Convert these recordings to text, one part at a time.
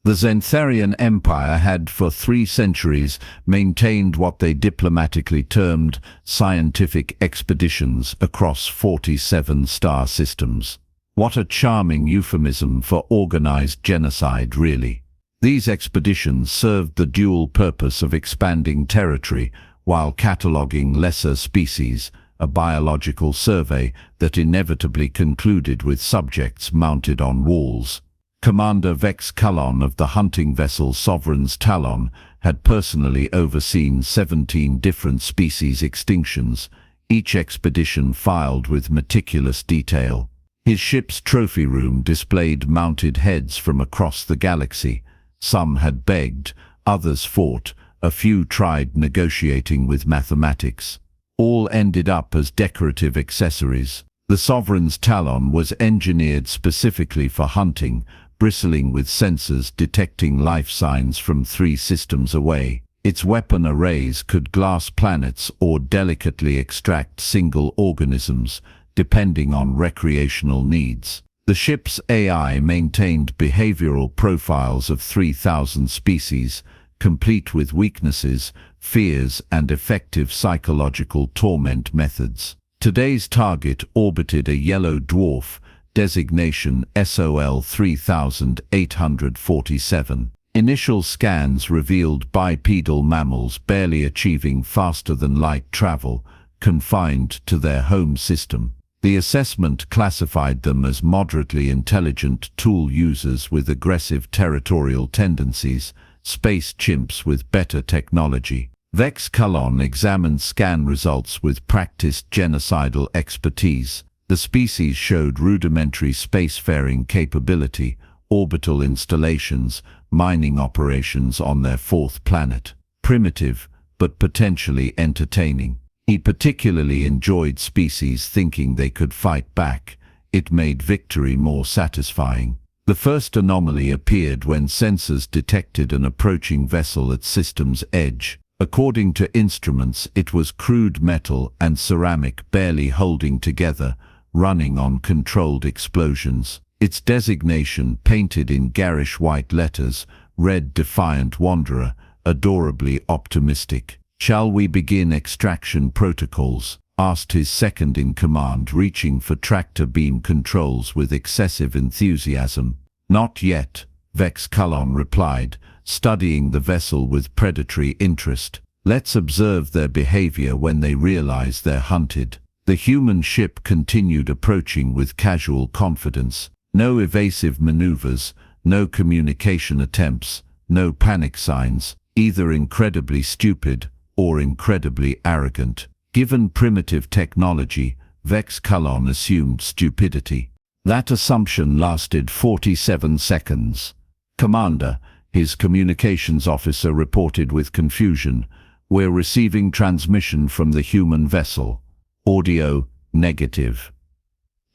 The Zentharian Empire had for 3 centuries maintained what they diplomatically termed scientific expeditions across 47 star systems. What a charming euphemism for organized genocide, really. These expeditions served the dual purpose of expanding territory while cataloging lesser species, a biological survey that inevitably concluded with subjects mounted on walls. Commander Vex-Kalon of the hunting vessel Sovereign's Talon had personally overseen 17 different species extinctions, each expedition filed with meticulous detail. His ship's trophy room displayed mounted heads from across the galaxy. Some had begged, others fought, a few tried negotiating with mathematics. All ended up as decorative accessories. The Sovereign's Talon was engineered specifically for hunting, bristling with sensors detecting life signs from 3 systems away. Its weapon arrays could glass planets or delicately extract single organisms, depending on recreational needs. The ship's AI maintained behavioral profiles of 3,000 species, complete with weaknesses, fears, and effective psychological torment methods. Today's target orbited a yellow dwarf, designation SOL 3847. Initial scans revealed bipedal mammals barely achieving faster-than-light travel, confined to their home system. The assessment classified them as moderately intelligent tool users with aggressive territorial tendencies, space chimps with better technology. Vex-Kalon examined scan results with practiced genocidal expertise. The species showed rudimentary spacefaring capability, orbital installations, mining operations on their 4th planet. Primitive, but potentially entertaining. He particularly enjoyed species thinking they could fight back. It made victory more satisfying. The first anomaly appeared when sensors detected an approaching vessel at system's edge. According to instruments, it was crude metal and ceramic barely holding together, running on controlled explosions. Its designation, painted in garish white letters, read Defiant Wanderer, adorably optimistic. "Shall we begin extraction protocols?" asked his second-in-command, reaching for tractor beam controls with excessive enthusiasm. "Not yet," Vex-Kalon replied, studying the vessel with predatory interest. "Let's observe their behavior when they realize they're hunted." The human ship continued approaching with casual confidence. No evasive maneuvers, no communication attempts, no panic signs, either incredibly stupid or incredibly arrogant. Given primitive technology, Vex-Kalon assumed stupidity. That assumption lasted 47 seconds. "Commander," his communications officer reported with confusion, "we're receiving transmission from the human vessel. Audio negative.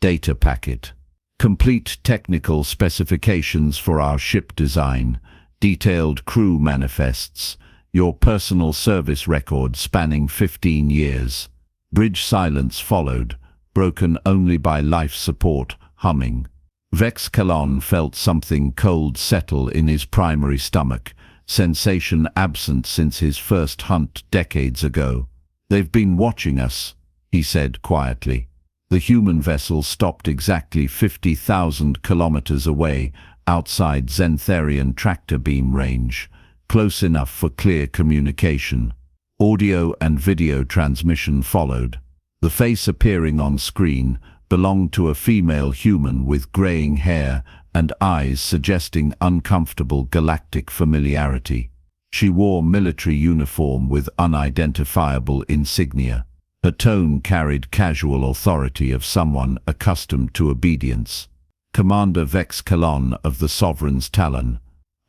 Data packet. Complete technical specifications for our ship design, detailed crew manifests, your personal service record spanning 15 years. Bridge silence followed, broken only by life support humming. Vex-Kalon felt something cold settle in his primary stomach, sensation absent since his first hunt decades ago. "They've been watching us," he said quietly. The human vessel stopped exactly 50,000 kilometers away, outside Zentharian tractor beam range, close enough for clear communication. Audio and video transmission followed. The face appearing on screen belonged to a female human with graying hair and eyes suggesting uncomfortable galactic familiarity. She wore military uniform with unidentifiable insignia. Her tone carried casual authority of someone accustomed to obedience. "Commander Vex-Kalon of the Sovereign's Talon.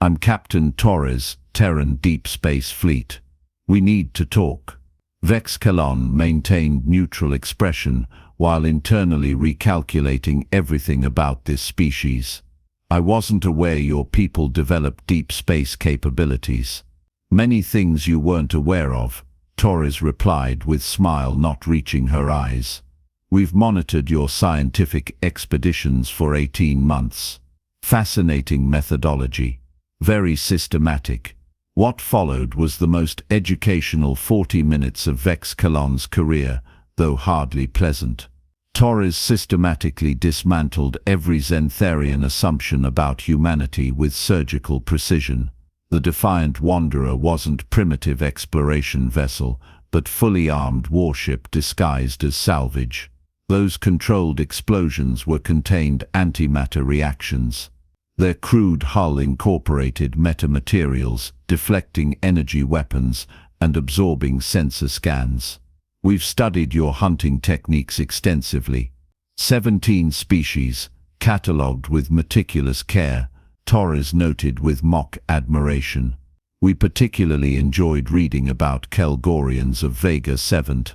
I'm Captain Torres, Terran Deep Space Fleet. We need to talk." Vex-Kalon maintained neutral expression while internally recalculating everything about this species. "I wasn't aware your people developed deep space capabilities." "Many things you weren't aware of," Torres replied with smile not reaching her eyes. "We've monitored your scientific expeditions for 18 months. Fascinating methodology." very systematic. What followed was the most educational 40 minutes of Vex-Kalon's career, though hardly pleasant. Torres systematically dismantled every Zentharian assumption about humanity with surgical precision. The Defiant Wanderer wasn't primitive exploration vessel, but fully armed warship disguised as salvage. Those controlled explosions were contained antimatter reactions. Their crude hull incorporated metamaterials, deflecting energy weapons and absorbing sensor scans. We've studied your hunting techniques extensively. 17 species, catalogued with meticulous care, Torres noted with mock admiration. We particularly enjoyed reading about Kelgorians of Vega 7,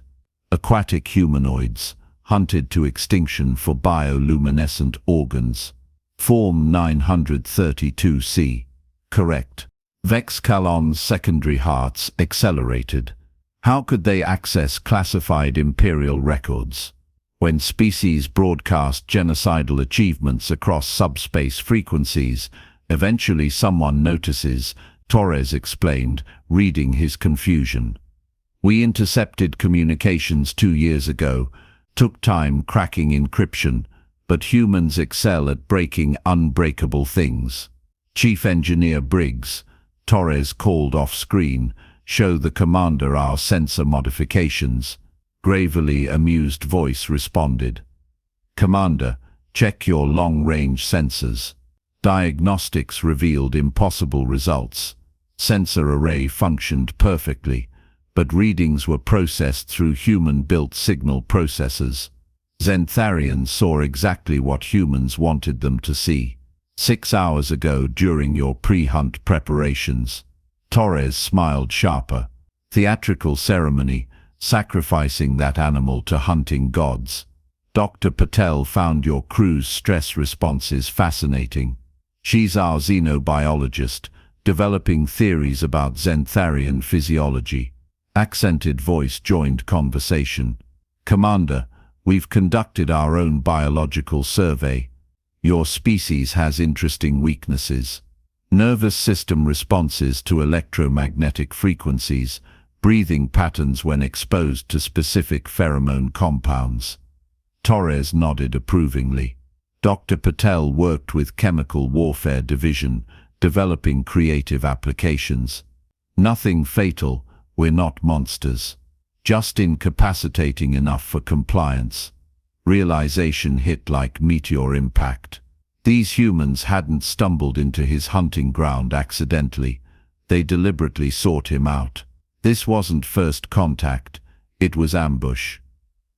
aquatic humanoids, hunted to extinction for bioluminescent organs. Form 932C. Correct. Vex-Kalon's secondary hearts accelerated. How could they access classified Imperial records? When species broadcast genocidal achievements across subspace frequencies, eventually someone notices, Torres explained, reading his confusion. We intercepted communications 2 years ago, took time cracking encryption, but humans excel at breaking unbreakable things. Chief Engineer Briggs, Torres called off-screen, show the commander our sensor modifications. Gravely amused voice responded. Commander, check your long-range sensors. Diagnostics revealed impossible results. Sensor array functioned perfectly, but readings were processed through human-built signal processors. Zentharians saw exactly what humans wanted them to see. 6 hours ago during your pre-hunt preparations. Torres smiled sharper. Theatrical ceremony, sacrificing that animal to hunting gods. Dr. Patel found your crew's stress responses fascinating. She's our xenobiologist, developing theories about Zentharian physiology. Accented voice joined conversation. Commander, we've conducted our own biological survey. Your species has interesting weaknesses. Nervous system responses to electromagnetic frequencies, breathing patterns when exposed to specific pheromone compounds. Torres nodded approvingly. Dr. Patel worked with Chemical Warfare Division, developing creative applications. Nothing fatal, we're not monsters. Just incapacitating enough for compliance. Realization hit like meteor impact. These humans hadn't stumbled into his hunting ground accidentally. They deliberately sought him out. This wasn't first contact, it was ambush.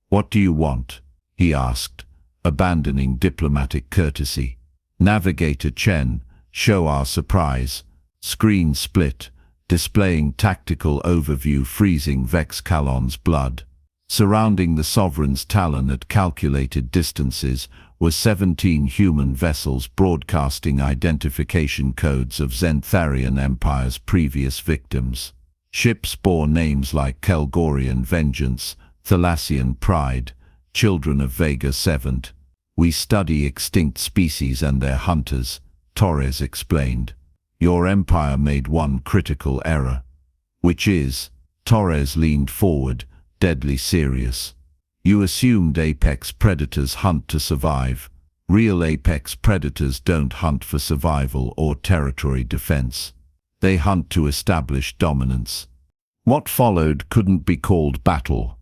What do you want? He asked, abandoning diplomatic courtesy. Navigator Chen, show our surprise. Screen split, displaying tactical overview freezing Vex-Kalon's blood. Surrounding the Sovereign's Talon at calculated distances were 17 human vessels broadcasting identification codes of Zentharian Empire's previous victims. Ships bore names like Kelgorian Vengeance, Thalassian Pride, Children of Vega 7. We study extinct species and their hunters, Torres explained. Your empire made one critical error. Which is? Torres leaned forward, deadly serious. You assumed apex predators hunt to survive. Real apex predators don't hunt for survival or territory defense. They hunt to establish dominance. What followed couldn't be called battle.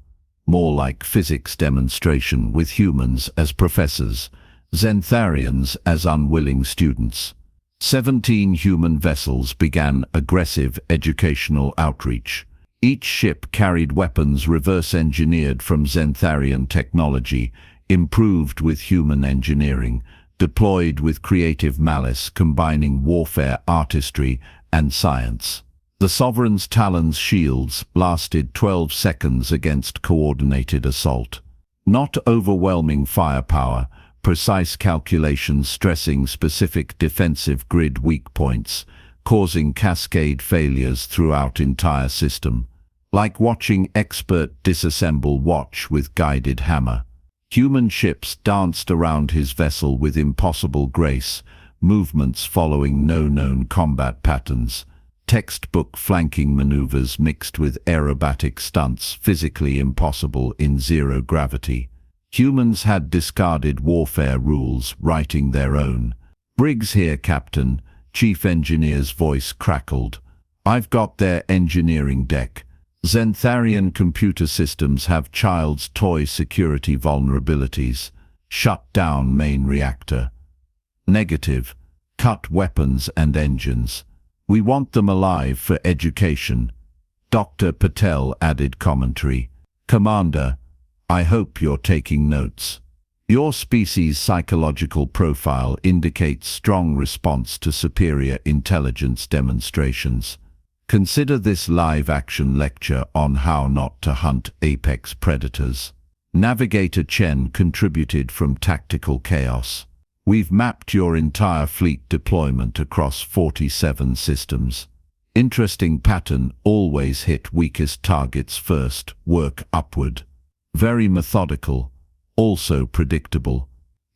More like physics demonstration with humans as professors, Zentharians as unwilling students. 17 human vessels began aggressive educational outreach. Each ship carried weapons reverse-engineered from Zentharian technology, improved with human engineering, deployed with creative malice combining warfare artistry and science. The Sovereign's Talon's shields lasted 12 seconds against coordinated assault. Not overwhelming firepower, precise calculations stressing specific defensive grid weak points, causing cascade failures throughout entire system. Like watching expert disassemble watch with guided hammer. Human ships danced around his vessel with impossible grace, movements following no known combat patterns, textbook flanking maneuvers mixed with aerobatic stunts physically impossible in zero gravity. Humans had discarded warfare rules, writing their own. "Briggs here, Captain," Chief Engineer's voice crackled. "I've got their engineering deck. Zentharian computer systems have child's toy security vulnerabilities. Shut down main reactor. Negative. Cut weapons and engines. We want them alive for education." Dr. Patel added commentary. "Commander, I hope you're taking notes. Your species' psychological profile indicates strong response to superior intelligence demonstrations. Consider this live-action lecture on how not to hunt apex predators." Navigator Chen contributed from Tactical Chaos. "We've mapped your entire fleet deployment across 47 systems. Interesting pattern, always hit weakest targets first, work upward. Very methodical, also predictable."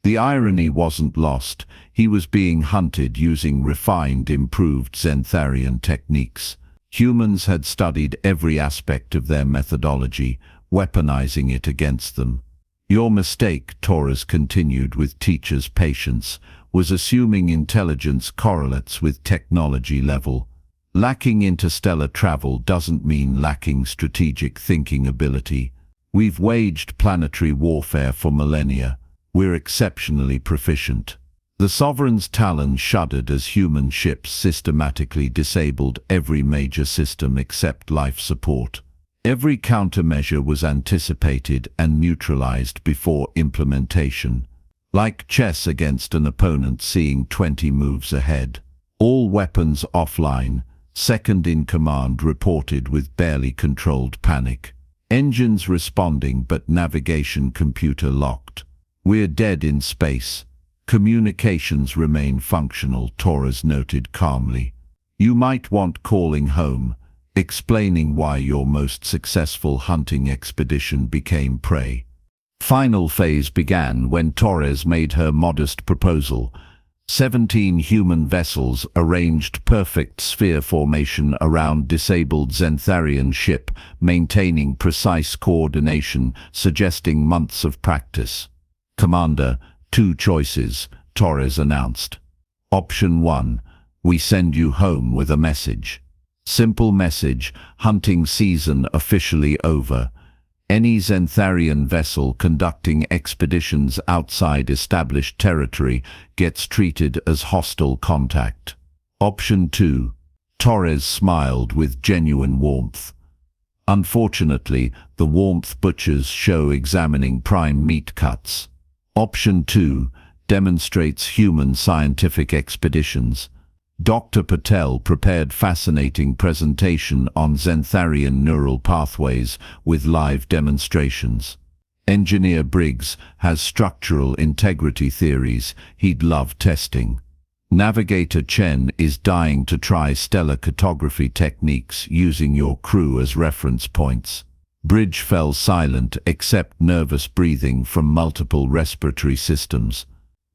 The irony wasn't lost. He was being hunted using refined, improved Zentharian techniques. Humans had studied every aspect of their methodology, weaponizing it against them. "Your mistake," Torres continued with teacher's patience, "was assuming intelligence correlates with technology level. Lacking interstellar travel doesn't mean lacking strategic thinking ability. We've waged planetary warfare for millennia. We're exceptionally proficient." The Sovereign's Talon shuddered as human ships systematically disabled every major system except life support. Every countermeasure was anticipated and neutralized before implementation. Like chess against an opponent seeing 20 moves ahead. All weapons offline, second in command reported with barely controlled panic. Engines responding but navigation computer locked. "We're dead in space. Communications remain functional," Torres noted calmly. "You might want calling home, explaining why your most successful hunting expedition became prey." Final phase began when Torres made her modest proposal. 17 human vessels arranged perfect sphere formation around disabled Zentharian ship, maintaining precise coordination, suggesting months of practice. "Commander, 2 choices," Torres announced. "Option 1, we send you home with a message. Simple message, hunting season officially over. Any Zentharian vessel conducting expeditions outside established territory gets treated as hostile contact." Option 2. Torres smiled with genuine warmth. "Unfortunately, the warmth butchers show examining prime meat cuts." Option 2 demonstrates human scientific expeditions. Dr. Patel prepared fascinating presentation on Zentharian neural pathways with live demonstrations. Engineer Briggs has structural integrity theories he'd love testing. Navigator Chen is dying to try stellar cartography techniques using your crew as reference points. Bridge fell silent except nervous breathing from multiple respiratory systems.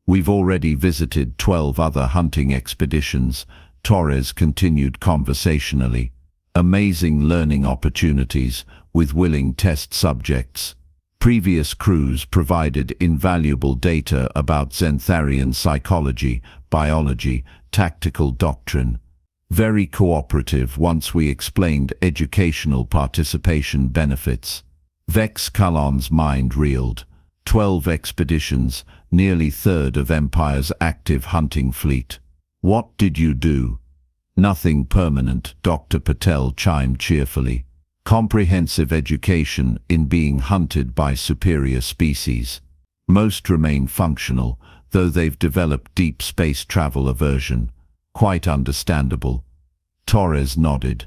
"We've already visited 12 other hunting expeditions," Torres continued conversationally. "Amazing learning opportunities with willing test subjects. Previous crews provided invaluable data about Zentharian psychology, biology, tactical doctrine. Very cooperative once we explained educational participation benefits." Vex-Kalon's mind reeled. 12 expeditions, nearly third of Empire's active hunting fleet. "What did you do?" "Nothing permanent," Dr. Patel chimed cheerfully. "Comprehensive education in being hunted by superior species. Most remain functional, though they've developed deep space travel aversion. Quite understandable." Torres nodded.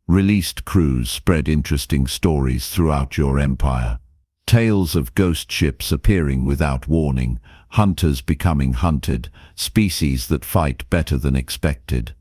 "Released crews spread interesting stories throughout your empire. Tales of ghost ships appearing without warning, hunters becoming hunted, species that fight better than expected.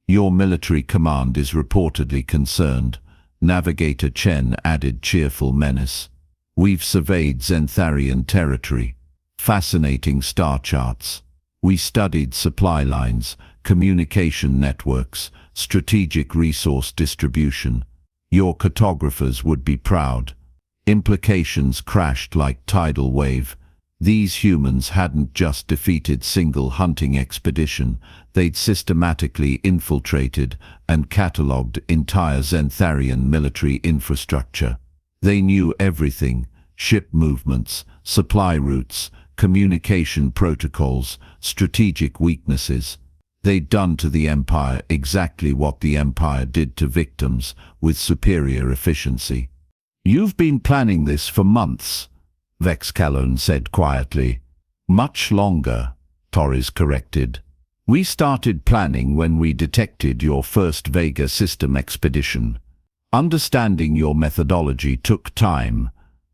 Your military command is reportedly concerned." Navigator Chen added cheerful menace. "We've surveyed Zentharian territory. Fascinating star charts. We studied supply lines, communication networks, strategic resource distribution. Your cartographers would be proud. Implications crashed like tidal wave. These humans hadn't just defeated single hunting expedition, they'd systematically infiltrated and catalogued entire Zentharian military infrastructure. They knew everything: ship movements, supply routes, communication protocols, strategic weaknesses. They'd done to the Empire exactly what the Empire did to victims, with superior efficiency. "You've been planning this for months," Vex-Kalon said quietly. "Much longer," Torres corrected. "We started planning when we detected your first Vega system expedition. Understanding your methodology took time,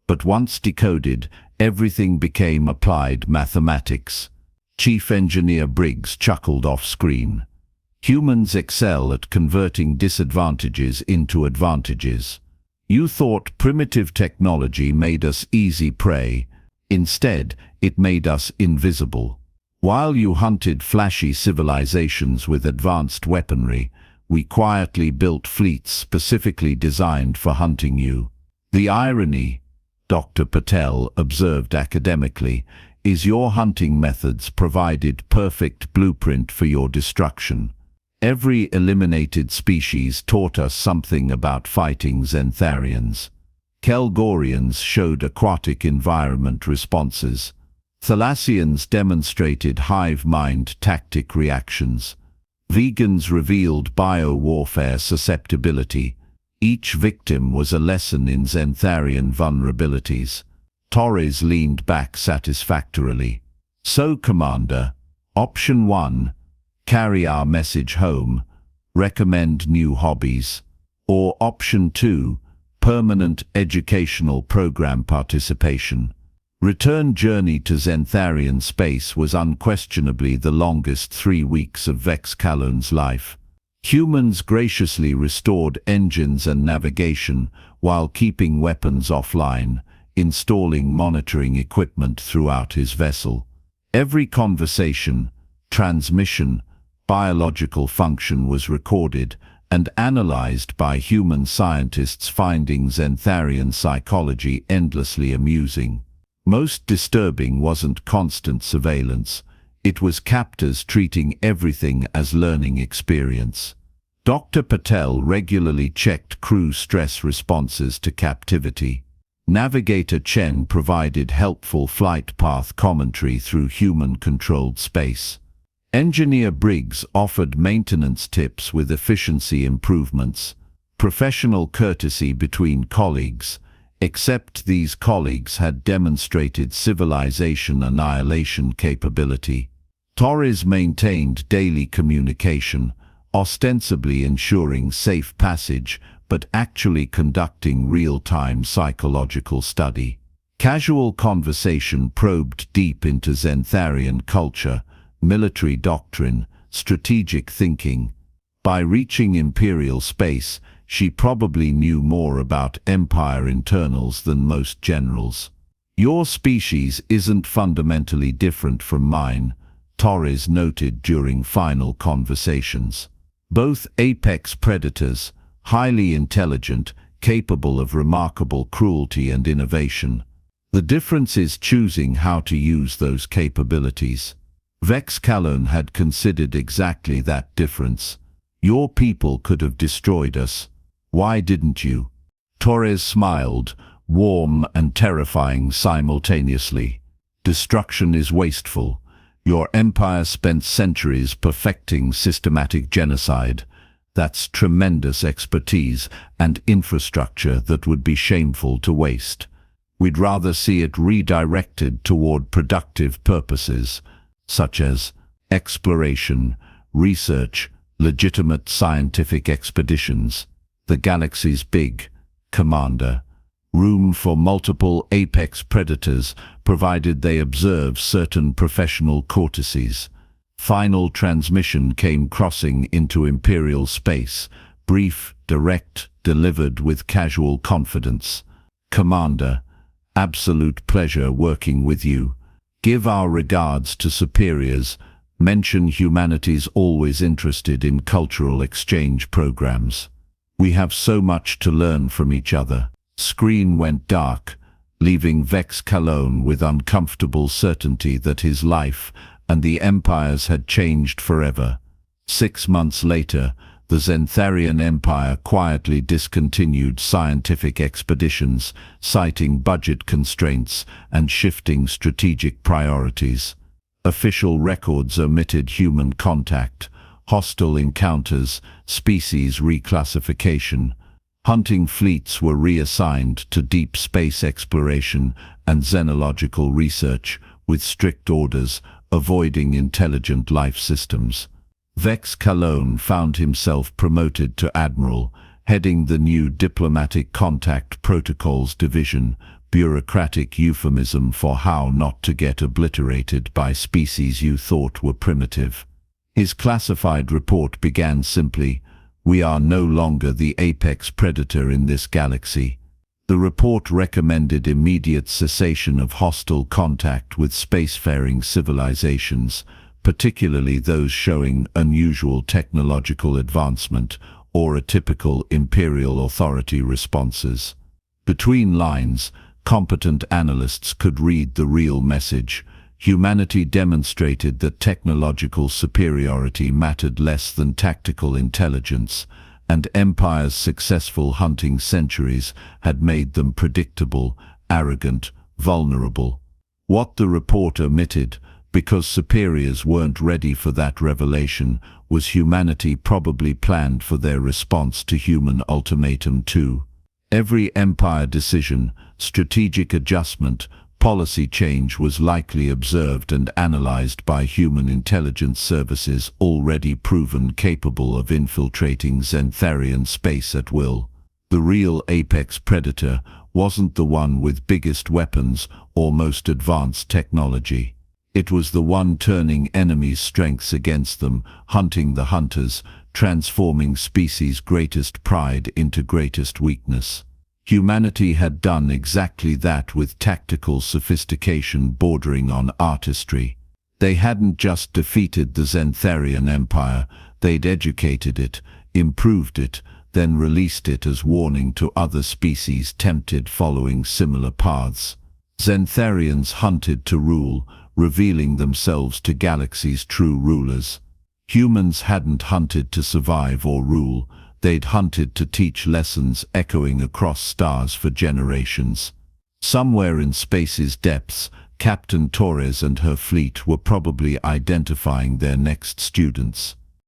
but once decoded, everything became applied mathematics." Chief Engineer Briggs chuckled off-screen. "Humans excel at converting disadvantages into advantages. You thought primitive technology made us easy prey. Instead, it made us invisible. While you hunted flashy civilizations with advanced weaponry, we quietly built fleets specifically designed for hunting you. The irony," Dr. Patel observed academically, "is your hunting methods provided perfect blueprint for your destruction. Every eliminated species taught us something about fighting Zentharians. Kelgorians showed aquatic environment responses. Thalassians demonstrated hive mind tactic reactions. Vegans revealed bio-warfare susceptibility. Each victim was a lesson in Zentharian vulnerabilities." Torres leaned back satisfactorily. "So, Commander, option 1, carry our message home, recommend new hobbies. Or option 2, permanent educational program participation." Return journey to Zentharian space was unquestionably the longest 3 weeks of Vex-Kalon's life. Humans graciously restored engines and navigation while keeping weapons offline, installing monitoring equipment throughout his vessel. Every conversation, transmission, biological function was recorded and analyzed by human scientists, finding Zentharian psychology endlessly amusing. Most disturbing wasn't constant surveillance, it was captors treating everything as learning experience. Dr. Patel regularly checked crew stress responses to captivity. Navigator Chen provided helpful flight path commentary through human-controlled space. Engineer Briggs offered maintenance tips with efficiency improvements, professional courtesy between colleagues, except these colleagues had demonstrated civilization annihilation capability. Torres maintained daily communication, ostensibly ensuring safe passage, but actually conducting real-time psychological study. Casual conversation probed deep into Zentharian culture, military doctrine, strategic thinking. By reaching Imperial space, she probably knew more about Empire internals than most generals. "Your species isn't fundamentally different from mine," Torres noted during final conversations. "Both apex predators, highly intelligent, capable of remarkable cruelty and innovation. The difference is choosing how to use those capabilities." Vex-Kalon had considered exactly that difference. "Your people could have destroyed us. Why didn't you?" Torres smiled, warm and terrifying simultaneously. "Destruction is wasteful. Your empire spent centuries perfecting systematic genocide. That's tremendous expertise and infrastructure that would be shameful to waste. We'd rather see it redirected toward productive purposes, such as exploration, research, legitimate scientific expeditions. The galaxy's big, Commander. Room for multiple apex predators, provided they observe certain professional courtesies." Final transmission came crossing into Imperial space, brief, direct, delivered with casual confidence. "Commander, absolute pleasure working with you. Give our regards to superiors. Mention humanity's always interested in cultural exchange programs. We have so much to learn from each other. Screen went dark, leaving Vex-Kalon with uncomfortable certainty that his life and the Empire's had changed forever. 6 months later, the Zentharian Empire quietly discontinued scientific expeditions, citing budget constraints and shifting strategic priorities. Official records omitted human contact, hostile encounters, species reclassification. Hunting fleets were reassigned to deep space exploration and xenological research, with strict orders, avoiding intelligent life systems. Vex-Kalon found himself promoted to admiral, heading the new Diplomatic Contact Protocols Division, bureaucratic euphemism for how not to get obliterated by species you thought were primitive. His classified report began simply, "We are no longer the apex predator in this galaxy." The report recommended immediate cessation of hostile contact with spacefaring civilizations, particularly those showing unusual technological advancement or atypical imperial authority responses. Between lines, competent analysts could read the real message. Humanity demonstrated that technological superiority mattered less than tactical intelligence, and Empire's successful hunting centuries had made them predictable, arrogant, vulnerable. What the report omitted, because superiors weren't ready for that revelation, was humanity probably planned for their response to human ultimatum too. Every Empire decision, strategic adjustment, policy change was likely observed and analyzed by human intelligence services already proven capable of infiltrating Zentharian space at will. The real apex predator wasn't the one with biggest weapons or most advanced technology. It was the one turning enemies' strengths against them, hunting the hunters, transforming species' greatest pride into greatest weakness. Humanity had done exactly that with tactical sophistication bordering on artistry. They hadn't just defeated the Zentharian Empire, they'd educated it, improved it, then released it as warning to other species tempted following similar paths. Zentharians hunted to rule, revealing themselves to galaxy's true rulers. Humans hadn't hunted to survive or rule, they'd hunted to teach lessons echoing across stars for generations. Somewhere in space's depths, Captain Torres and her fleet were probably identifying their next students.